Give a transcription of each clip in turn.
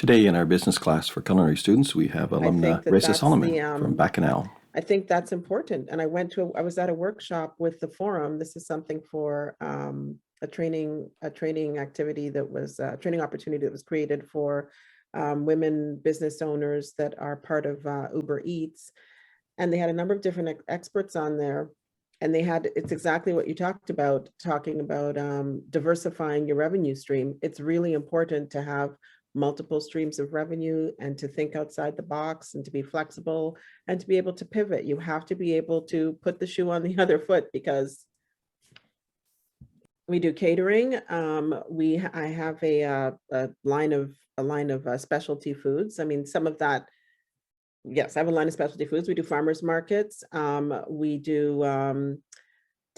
Today in our business class for culinary students, we have I alumna think that Resa that's from Baccanalle. I think that's important. And I was at a workshop with the forum. This is something for a training activity that was a training opportunity that was created for women business owners that are part of Uber Eats. And they had a number of different experts on there. And it's exactly what you talked about, talking about diversifying your revenue stream. It's really important to have multiple streams of revenue and to think outside the box and to be flexible and to be able to pivot. You have to be able to put the shoe on the other foot because we do catering. I have a line of specialty foods. I mean, some of that. Yes, I have a line of specialty foods. We do farmers markets. We do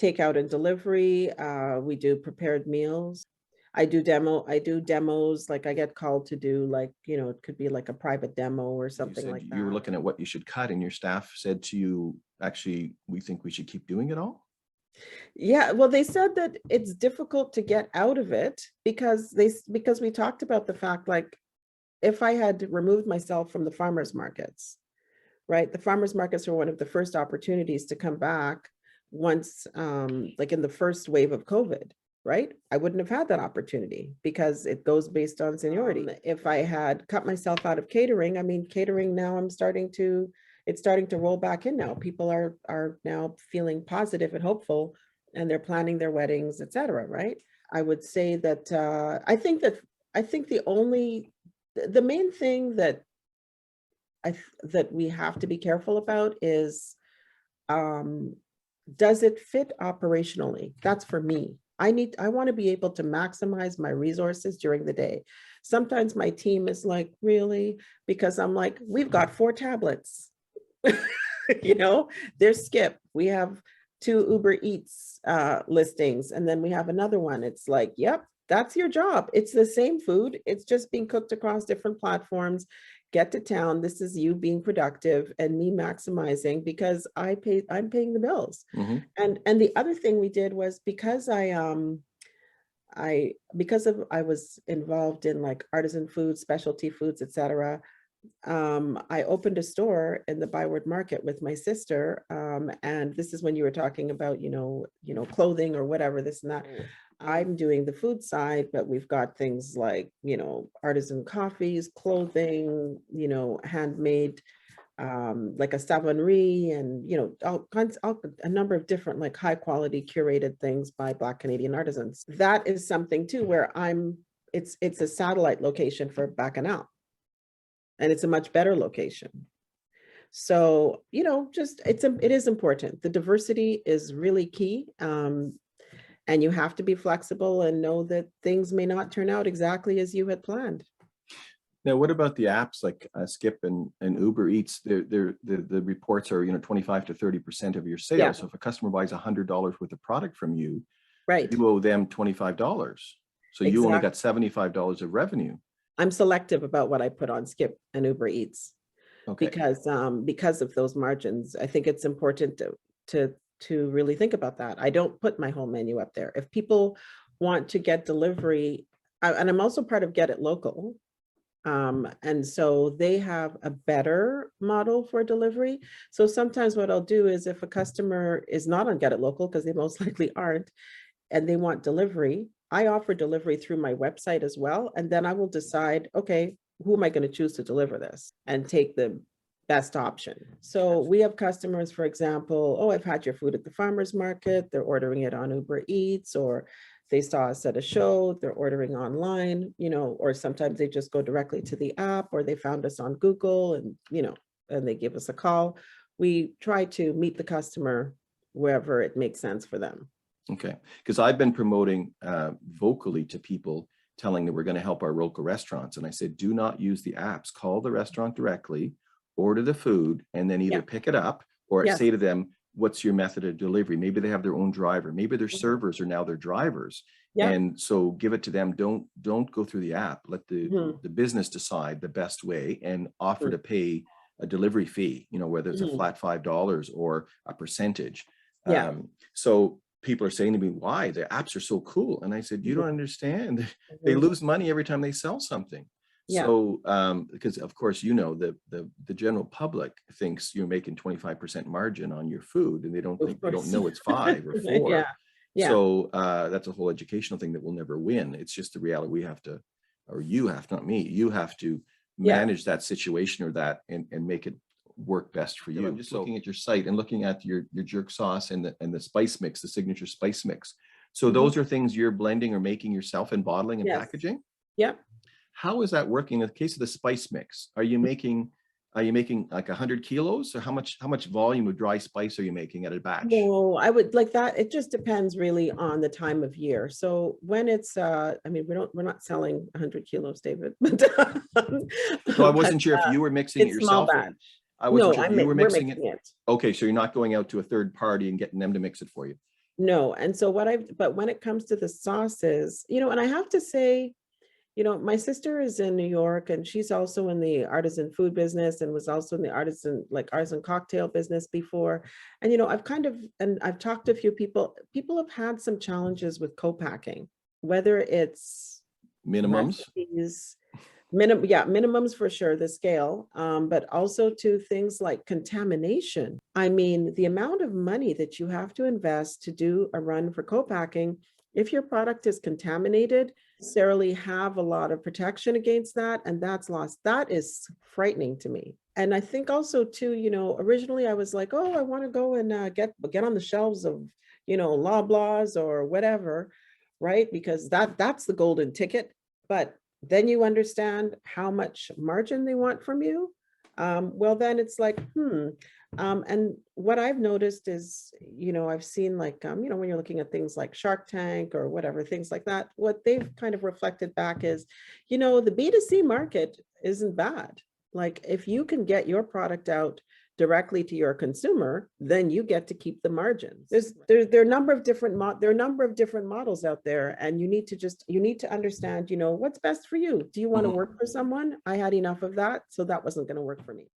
takeout and delivery. We do prepared meals. I do demos, like I get called to do it could be like a private demo or something like that. You were looking at what you should cut and your staff said to you, actually, we think we should keep doing it all? Yeah, well, they said that it's difficult to get out of it because we talked about the fact, like, if I had removed myself from the farmers markets, right? The farmers markets were one of the first opportunities to come back once, like in the first wave of COVID, right? I wouldn't have had that opportunity because it goes based on seniority. If I had cut myself out of catering, I mean, catering now it's starting to roll back in now. People are now feeling positive and hopeful and they're planning their weddings, et cetera, right? I would say that I think the main thing that that we have to be careful about is, does it fit operationally? That's for me. I want to be able to maximize my resources during the day. Sometimes my team is like, really? Because I'm like, we've got 4 tablets. There's Skip. We have 2 Uber Eats listings, and then we have another one. It's like, yep, that's your job. It's the same food. It's just being cooked across different platforms. Get to town. This is you being productive and me maximizing because I'm paying the bills. Mm-hmm. And the other thing we did was because I was involved in like artisan foods, specialty foods, etc. I opened a store in the Byward Market with my sister. And this is when you were talking about, clothing or whatever, this and that. I'm doing the food side, but we've got things like, artisan coffees, clothing, handmade, like a savonnerie and, a number of different like high quality curated things by Black Canadian artisans. That is something too, where it's a satellite location for Baccanalle. And it's a much better location. So, it is important. The diversity is really key. And you have to be flexible and know that things may not turn out exactly as you had planned. Now, what about the apps like Skip and Uber Eats? The reports are 25 to 30% of your sales. Yeah. So if a customer buys $100 worth of product from you, right, you owe them $25. So you only got $75 of revenue. I'm selective about what I put on Skip and Uber Eats. Okay. Because of those margins. I think it's important to really think about that. I don't put my whole menu up there. If people want to get delivery, and I'm also part of Get It Local. And so they have a better model for delivery. So sometimes what I'll do is if a customer is not on Get It Local, because they most likely aren't, and they want delivery, I offer delivery through my website as well. And then I will decide, okay, who am I going to choose to deliver this and take the best option. So we have customers, for example, oh, I've had your food at the farmer's market. They're ordering it on Uber Eats, or they saw us at a show, they're ordering online, or sometimes they just go directly to the app, or they found us on Google and, and they give us a call. We try to meet the customer wherever it makes sense for them. Okay, because I've been promoting vocally to people, telling that we're going to help our local restaurants. And I said, do not use the apps, call the restaurant directly, order the food, and then either pick it up or say to them, what's your method of delivery? Maybe they have their own driver. Maybe their servers are now their drivers. And so give it to them. Don't go through the app. Let the business decide the best way and offer to pay a delivery fee, whether it's a flat $5 or a percentage. So people are saying to me, why? The apps are so cool. And I said, you don't understand. They lose money every time they sell something. Yeah. So, because of course, you know, the general public thinks you're making 25% margin on your food, and they don't know it's 5 or 4. Yeah. Yeah. So that's a whole educational thing that we'll never win. It's just the reality. We have to, or you have, not me, you have to manage that situation or that and make it work best for you. I'm just looking at your site and looking at your jerk sauce and the spice mix, the signature spice mix. So those are things you're blending or making yourself and bottling and packaging? Yep. How is that working in the case of the spice mix? Are you making like 100 kilos, or how much volume of dry spice are you making at a batch? No, I would like that. It just depends really on the time of year. So when it's, I mean, we're not selling 100 kilos, David, but So I wasn't sure if you were mixing it yourself. I wasn't sure if you were mixing it. Okay, so you're not going out to a third party and getting them to mix it for you. No. And so but when it comes to the sauces, you know, and I have to say, you know, my sister is in New York, and she's also in the artisan food business and was also in the artisan cocktail business before. And, you know, I've talked to a few people have had some challenges with co-packing, whether it's minimums, minimums for sure, the scale, but also to things like contamination. I mean, the amount of money that you have to invest to do a run for co-packing, if your product is contaminated, necessarily have a lot of protection against that, and that's lost. That is frightening to me. And I think also too, you know, originally I was like, oh, I want to go and get on the shelves of, you know, Loblaws or whatever, right? Because that's the golden ticket. But then you understand how much margin they want from you. Well, then it's like, and what I've noticed is, you know, I've seen like, you know, when you're looking at things like Shark Tank or whatever, things like that, what they've kind of reflected back is, you know, the B2C market isn't bad. Like if you can get your product out directly to your consumer, then you get to keep the margins. There are a number of different models out there, and you need to understand, you know, what's best for you. Do you want to work for someone? I had enough of that, so that wasn't going to work for me.